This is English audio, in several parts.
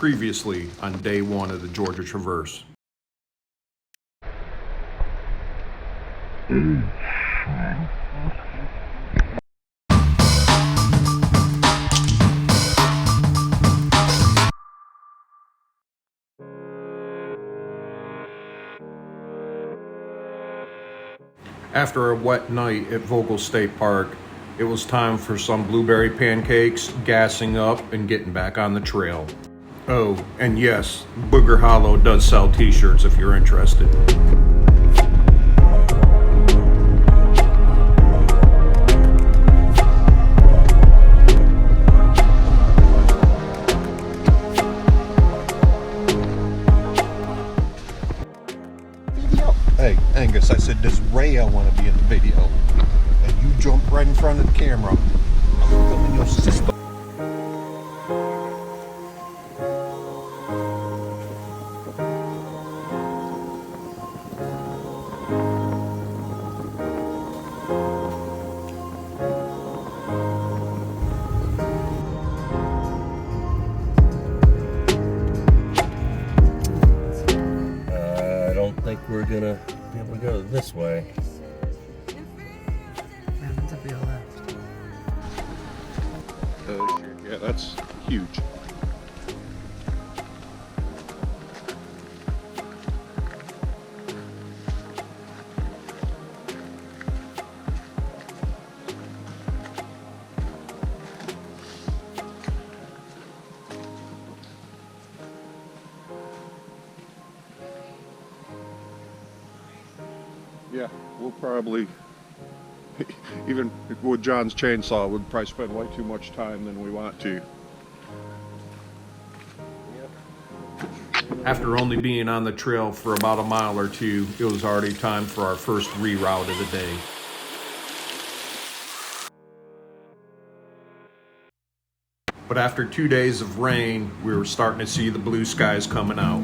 Previously on day one of the Georgia Traverse. After a wet night at Vogel State Park, it was time for some blueberry pancakes, gassing up, and getting back on the trail. Oh, and yes, Booger Hollow does sell t-shirts if you're interested. Hey, Angus, I said, does Rhea want to be in the video? And you jumped right in front of the camera. I'm filming your sister. I don't think we're gonna be able to go this way. Yeah, that's huge. Yeah, we'll probably, even with John's chainsaw, we'd probably spend way too much time than we want to. After only being on the trail for about a mile or two, it was already time for our first reroute of the day. But after 2 days of rain, we were starting to see the blue skies coming out.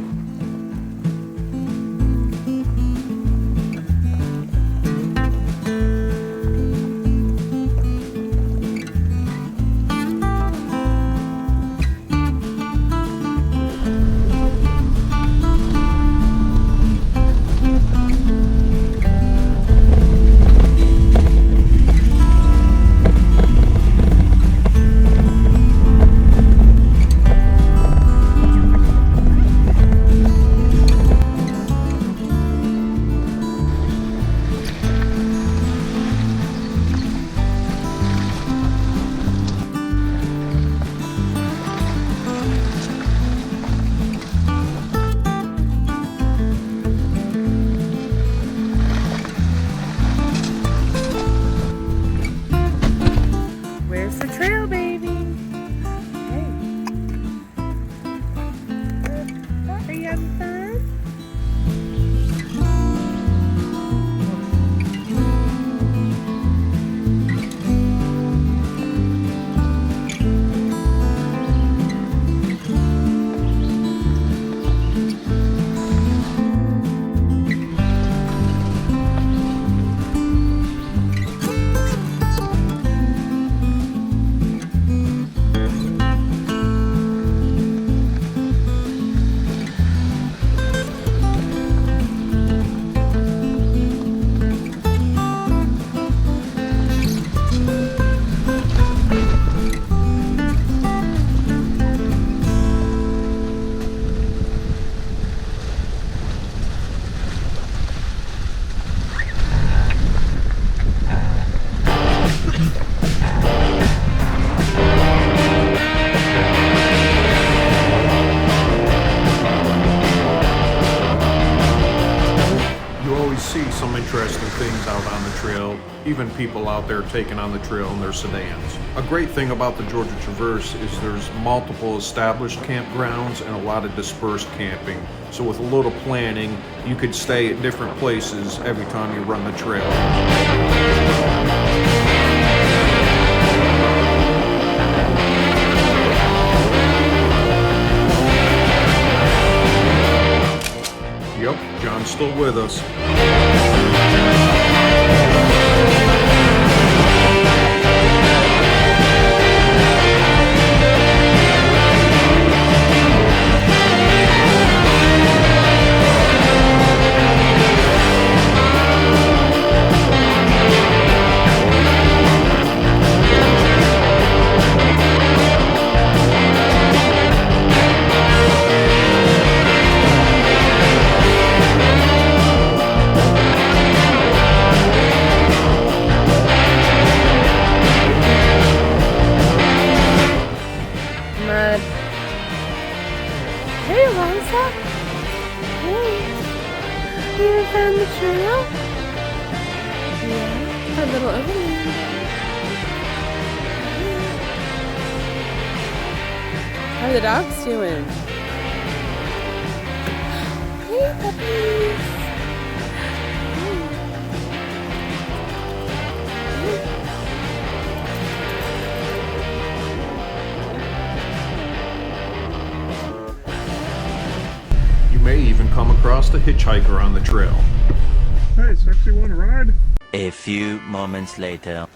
See some interesting things out on the trail, even people out there taking on the trail in their sedans. A great thing about the Georgia Traverse is there's multiple established campgrounds and a lot of dispersed camping. So with a little planning, you could stay at different places every time you run the trail. Yep, John's still with us. How are the dogs doing? Hey, puppies. You may even come across the hitchhiker on the trail. Hey, sexy, want to ride? A few moments later.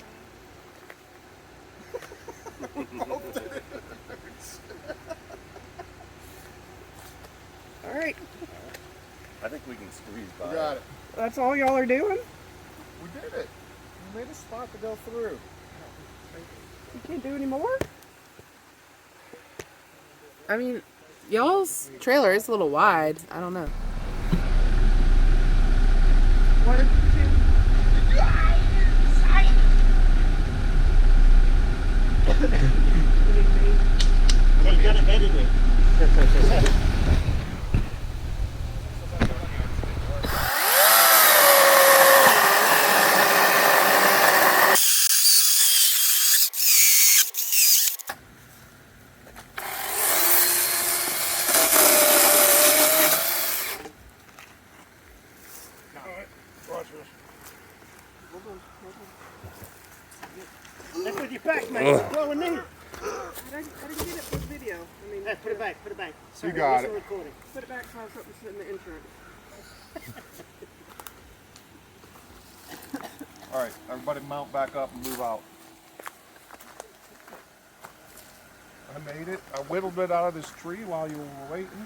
All right, I think we can squeeze by. We got it. that's all y'all are doing? We did it. We made a spot to go through. You can't do any more? I mean, y'all's trailer is a little wide. I don't know. What did you do? You gotta edit it. That's with your back, mate. It's blowing me. I didn't get it for the video. I mean, Put it back, put it back. Sorry, got this it. is recording. put it back so I was something to sit in the insurance. All right, everybody mount back up and move out. I made it. I whittled it out of this tree while you were waiting.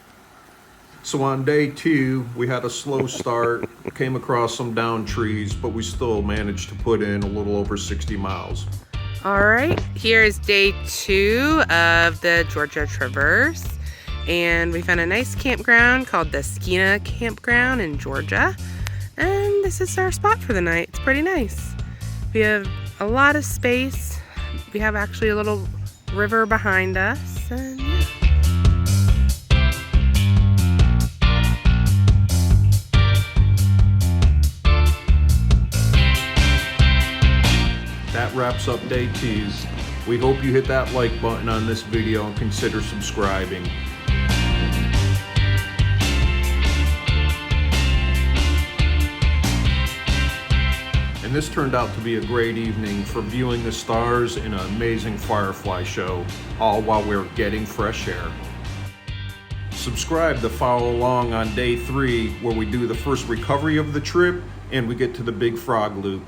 So on day 2, we had a slow start, came across some down trees, but we still managed to put in a little over 60 miles. All right, here is day 2 of the Georgia Traverse. And we found a nice campground called the Skeenah Campground in Georgia. And this is our spot for the night. It's pretty nice. We have a lot of space. We have actually a little river behind us. And yeah. That wraps up day 2. We hope you hit that like button on this video and consider subscribing. And this turned out to be a great evening for viewing the stars in an amazing firefly show, all while we were getting fresh air. Subscribe to follow along on day 3, where we do the first recovery of the trip and we get to the Big Frog Loop.